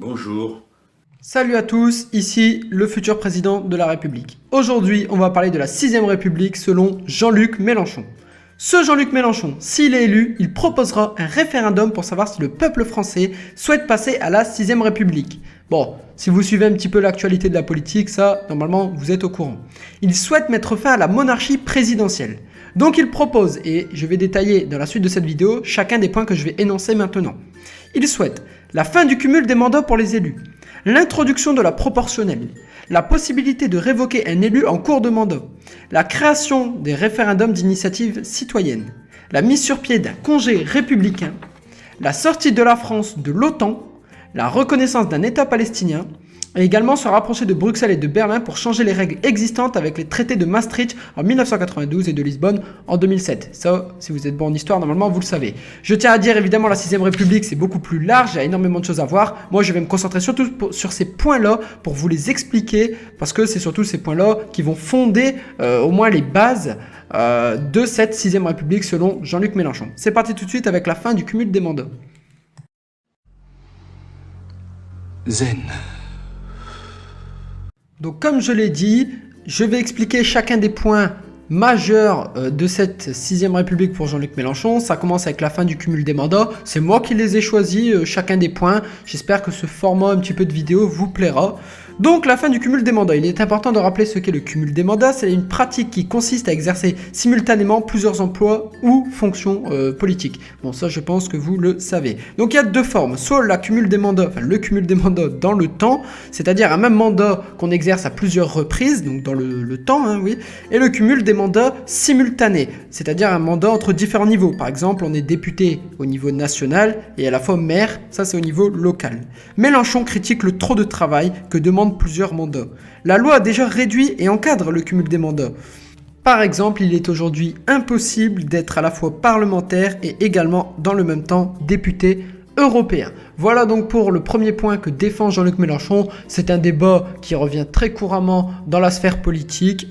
Bonjour. Salut à tous, ici le futur président de la République. Aujourd'hui, on va parler de la 6ème République selon Jean-Luc Mélenchon. Ce Jean-Luc Mélenchon, s'il est élu, il proposera un référendum pour savoir si le peuple français souhaite passer à la 6ème République. Bon, si vous suivez un petit peu l'actualité de la politique, ça, normalement, vous êtes au courant. Il souhaite mettre fin à la monarchie présidentielle. Donc il propose, et je vais détailler dans la suite de cette vidéo, chacun des points que je vais énoncer maintenant. Il souhaite la fin du cumul des mandats pour les élus, l'introduction de la proportionnelle, la possibilité de révoquer un élu en cours de mandat, la création des référendums d'initiative citoyenne, la mise sur pied d'un congé républicain, la sortie de la France de l'OTAN, la reconnaissance d'un État palestinien, et également se rapprocher de Bruxelles et de Berlin pour changer les règles existantes avec les traités de Maastricht en 1992 et de Lisbonne en 2007. Ça, si vous êtes bon en histoire, normalement, vous le savez. Je tiens à dire, évidemment, la 6ème République, c'est beaucoup plus large, il y a énormément de choses à voir. Moi, je vais me concentrer surtout sur ces points-là pour vous les expliquer, parce que c'est surtout ces points-là qui vont fonder au moins les bases de cette 6ème République selon Jean-Luc Mélenchon. C'est parti tout de suite avec la fin du cumul des mandats. Zen. Donc comme je l'ai dit, je vais expliquer chacun des points majeurs de cette 6ème République pour Jean-Luc Mélenchon. Ça commence avec la fin du cumul des mandats. C'est moi qui les ai choisis, chacun des points. J'espère que ce format un petit peu de vidéo vous plaira. Donc la fin du cumul des mandats. Il est important de rappeler ce qu'est le cumul des mandats. C'est une pratique qui consiste à exercer simultanément plusieurs emplois ou fonctions politiques. Bon, ça je pense que vous le savez. Donc il y a deux formes. Soit le cumul des mandats dans le temps, c'est-à-dire un même mandat qu'on exerce à plusieurs reprises, donc dans le temps, hein, oui. Et le cumul des mandats simultanés, c'est-à-dire un mandat entre différents niveaux. Par exemple, on est député au niveau national et à la fois maire, ça c'est au niveau local. Mélenchon critique le trop de travail que demande plusieurs mandats. La loi a déjà réduit et encadre le cumul des mandats. Par exemple, il est aujourd'hui impossible d'être à la fois parlementaire et également dans le même temps député européen. Voilà donc pour le premier point que défend Jean-Luc Mélenchon. C'est un débat qui revient très couramment dans la sphère politique.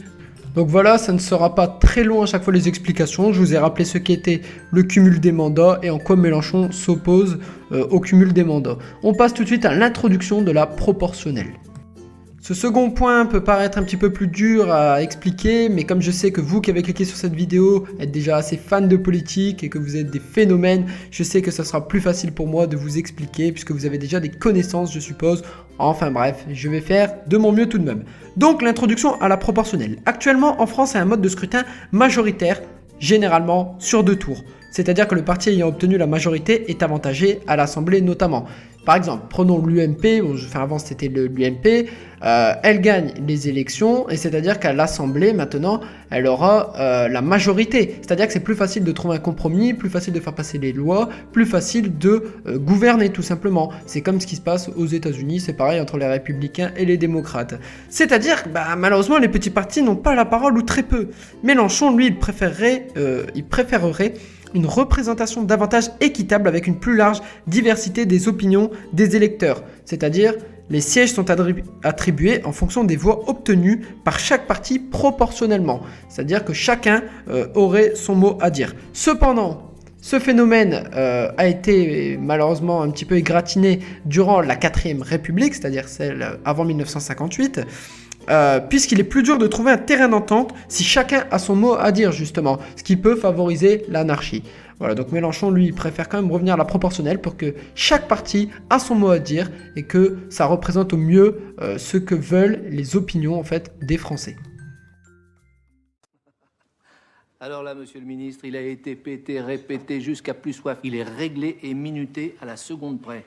Donc voilà, ça ne sera pas très long à chaque fois les explications. Je vous ai rappelé ce qu'était le cumul des mandats et en quoi Mélenchon s'oppose au cumul des mandats. On passe tout de suite à l'introduction de la proportionnelle. Ce second point peut paraître un petit peu plus dur à expliquer, mais comme je sais que vous qui avez cliqué sur cette vidéo êtes déjà assez fan de politique et que vous êtes des phénomènes, je sais que ça sera plus facile pour moi de vous expliquer puisque vous avez déjà des connaissances, je suppose. Enfin bref, je vais faire de mon mieux tout de même. Donc l'introduction à la proportionnelle. Actuellement en France, c'est un mode de scrutin majoritaire, généralement sur 2 tours. C'est-à-dire que le parti ayant obtenu la majorité est avantagé à l'Assemblée notamment. Par exemple, prenons l'UMP, avant c'était l'UMP, elle gagne les élections et c'est-à-dire qu'à l'Assemblée maintenant, elle aura la majorité. C'est-à-dire que c'est plus facile de trouver un compromis, plus facile de faire passer les lois, plus facile de gouverner tout simplement. C'est comme ce qui se passe aux États-Unis, c'est pareil entre les républicains et les démocrates. C'est-à-dire que malheureusement les petits partis n'ont pas la parole ou très peu. Mélenchon, lui, il préférerait une représentation davantage équitable avec une plus large diversité des opinions des électeurs. C'est-à-dire, les sièges sont attribués en fonction des voix obtenues par chaque parti proportionnellement. C'est-à-dire que chacun aurait son mot à dire. Cependant, ce phénomène a été malheureusement un petit peu égratigné durant la 4ème République, c'est-à-dire celle avant 1958, puisqu'il est plus dur de trouver un terrain d'entente si chacun a son mot à dire justement, ce qui peut favoriser l'anarchie. Voilà, donc Mélenchon, lui, il préfère quand même revenir à la proportionnelle pour que chaque parti a son mot à dire et que ça représente au mieux ce que veulent les opinions en fait des Français. Alors là, monsieur le ministre, il a été pété, répété jusqu'à plus soif. Il est réglé et minuté à la seconde près.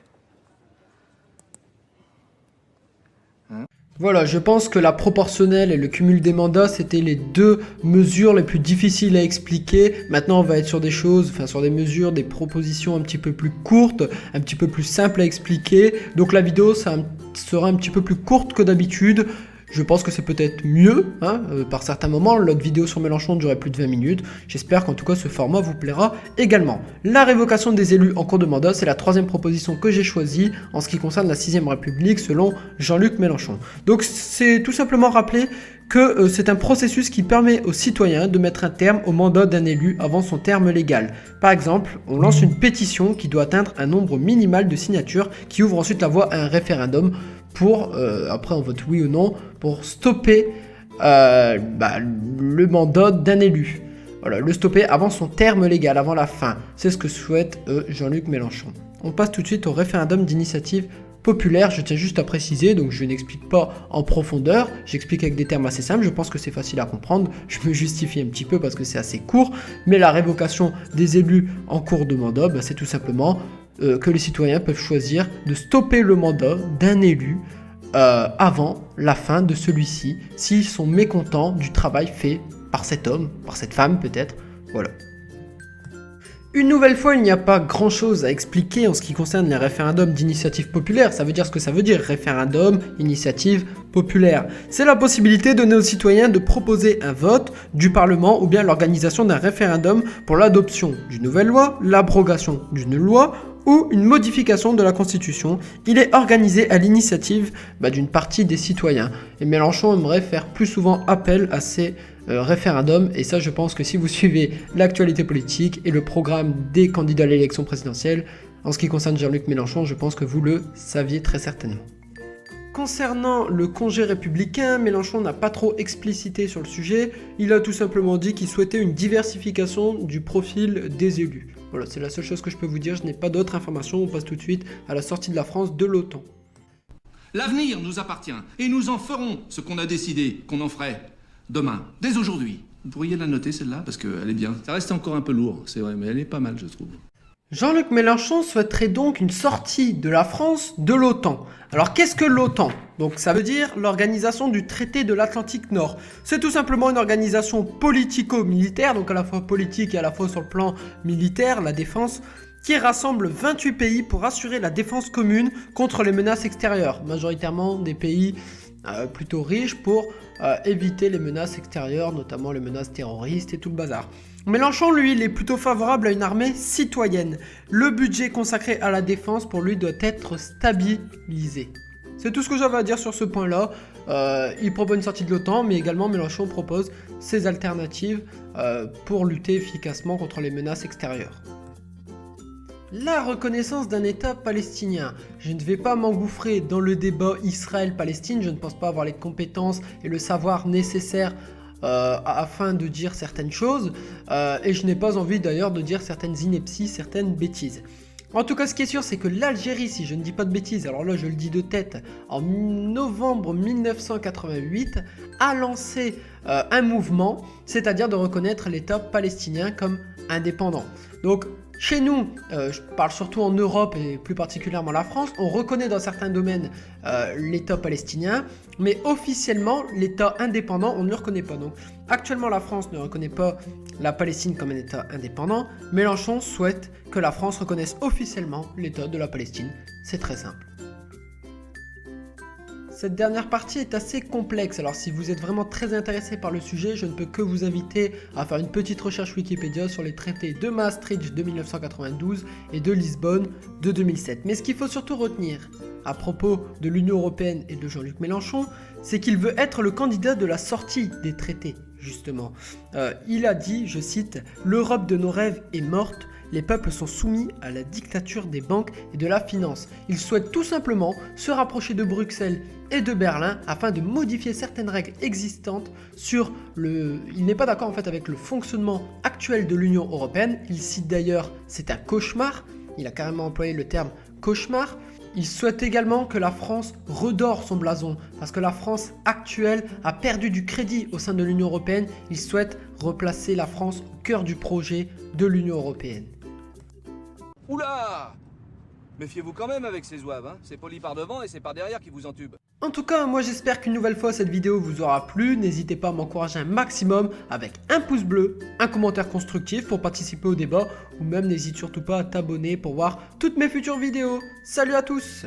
Voilà, je pense que la proportionnelle et le cumul des mandats, c'était les deux mesures les plus difficiles à expliquer. Maintenant, on va être sur des choses, sur des mesures, des propositions un petit peu plus courtes, un petit peu plus simples à expliquer. Donc la vidéo, ça sera un petit peu plus courte que d'habitude. Je pense que c'est peut-être mieux, par certains moments. L'autre vidéo sur Mélenchon durait plus de 20 minutes. J'espère qu'en tout cas ce format vous plaira également. La révocation des élus en cours de mandat, c'est la 3e proposition que j'ai choisie en ce qui concerne la 6ème République selon Jean-Luc Mélenchon. Donc c'est tout simplement rappeler que c'est un processus qui permet aux citoyens de mettre un terme au mandat d'un élu avant son terme légal. Par exemple, on lance une pétition qui doit atteindre un nombre minimal de signatures qui ouvre ensuite la voie à un référendum pour, après on vote oui ou non, pour stopper le mandat d'un élu. Voilà, le stopper avant son terme légal, avant la fin. C'est ce que souhaite Jean-Luc Mélenchon. On passe tout de suite au référendum d'initiative populaire. Je tiens juste à préciser, donc je n'explique pas en profondeur, j'explique avec des termes assez simples, je pense que c'est facile à comprendre, je me justifie un petit peu parce que c'est assez court, mais la révocation des élus en cours de mandat, c'est tout simplement que les citoyens peuvent choisir de stopper le mandat d'un élu avant la fin de celui-ci, s'ils sont mécontents du travail fait par cet homme, par cette femme peut-être, voilà. Une nouvelle fois, il n'y a pas grand chose à expliquer en ce qui concerne les référendums d'initiative populaire. Ça veut dire ce que ça veut dire, référendum, initiative populaire. C'est la possibilité donnée aux citoyens de proposer un vote du Parlement ou bien l'organisation d'un référendum pour l'adoption d'une nouvelle loi, l'abrogation d'une loi ou une modification de la Constitution. Il est organisé à l'initiative d'une partie des citoyens. Et Mélenchon aimerait faire plus souvent appel à ces référendums, et ça je pense que si vous suivez l'actualité politique et le programme des candidats à l'élection présidentielle, en ce qui concerne Jean-Luc Mélenchon, je pense que vous le saviez très certainement. Concernant le congé républicain, Mélenchon n'a pas trop explicité sur le sujet, il a tout simplement dit qu'il souhaitait une diversification du profil des élus. Voilà, c'est la seule chose que je peux vous dire, je n'ai pas d'autres informations, on passe tout de suite à la sortie de la France de l'OTAN. L'avenir nous appartient et nous en ferons ce qu'on a décidé qu'on en ferait demain, dès aujourd'hui. Vous pourriez la noter celle-là parce qu'elle est bien. Ça reste encore un peu lourd, c'est vrai, mais elle est pas mal je trouve. Jean-Luc Mélenchon souhaiterait donc une sortie de la France de l'OTAN. Alors qu'est-ce que l'OTAN ? Donc ça veut dire l'organisation du traité de l'Atlantique Nord. C'est tout simplement une organisation politico-militaire, donc à la fois politique et à la fois sur le plan militaire, la défense, qui rassemble 28 pays pour assurer la défense commune contre les menaces extérieures, majoritairement des pays plutôt riches pour éviter les menaces extérieures, notamment les menaces terroristes et tout le bazar. Mélenchon, lui, il est plutôt favorable à une armée citoyenne. Le budget consacré à la défense, pour lui, doit être stabilisé. C'est tout ce que j'avais à dire sur ce point-là. Il propose une sortie de l'OTAN, mais également Mélenchon propose ses alternatives pour lutter efficacement contre les menaces extérieures. La reconnaissance d'un État palestinien. Je ne vais pas m'engouffrer dans le débat Israël-Palestine, je ne pense pas avoir les compétences et le savoir nécessaires afin de dire certaines choses, et je n'ai pas envie d'ailleurs de dire certaines inepties, certaines bêtises. En tout cas, ce qui est sûr, c'est que l'Algérie, si je ne dis pas de bêtises, alors là je le dis de tête, en novembre 1988, a lancé un mouvement, c'est-à-dire de reconnaître l'État palestinien comme indépendant. Donc, chez nous, je parle surtout en Europe et plus particulièrement la France, on reconnaît dans certains domaines l'État palestinien, mais officiellement, l'État indépendant, on ne le reconnaît pas. Donc, actuellement, la France ne reconnaît pas la Palestine comme un État indépendant. Mélenchon souhaite que la France reconnaisse officiellement l'État de la Palestine. C'est très simple. Cette dernière partie est assez complexe, alors si vous êtes vraiment très intéressé par le sujet, je ne peux que vous inviter à faire une petite recherche Wikipédia sur les traités de Maastricht de 1992 et de Lisbonne de 2007. Mais ce qu'il faut surtout retenir à propos de l'Union Européenne et de Jean-Luc Mélenchon, c'est qu'il veut être le candidat de la sortie des traités, justement. Il a dit, je cite, « L'Europe de nos rêves est morte. Les peuples sont soumis à la dictature des banques et de la finance. Ils souhaitent tout simplement se rapprocher de Bruxelles et de Berlin afin de modifier certaines règles existantes sur le... Il n'est pas d'accord en fait avec le fonctionnement actuel de l'Union européenne. Il cite d'ailleurs, c'est un cauchemar. Il a carrément employé le terme cauchemar. Il souhaite également que la France redore son blason, parce que la France actuelle a perdu du crédit au sein de l'Union européenne. Il souhaite replacer la France au cœur du projet de l'Union européenne. Oula! Méfiez-vous quand même avec ces zouaves, hein. C'est poli par devant et c'est par derrière qui vous entube. En tout cas, moi j'espère qu'une nouvelle fois cette vidéo vous aura plu. N'hésitez pas à m'encourager un maximum avec un pouce bleu, un commentaire constructif pour participer au débat, ou même n'hésite surtout pas à t'abonner pour voir toutes mes futures vidéos. Salut à tous!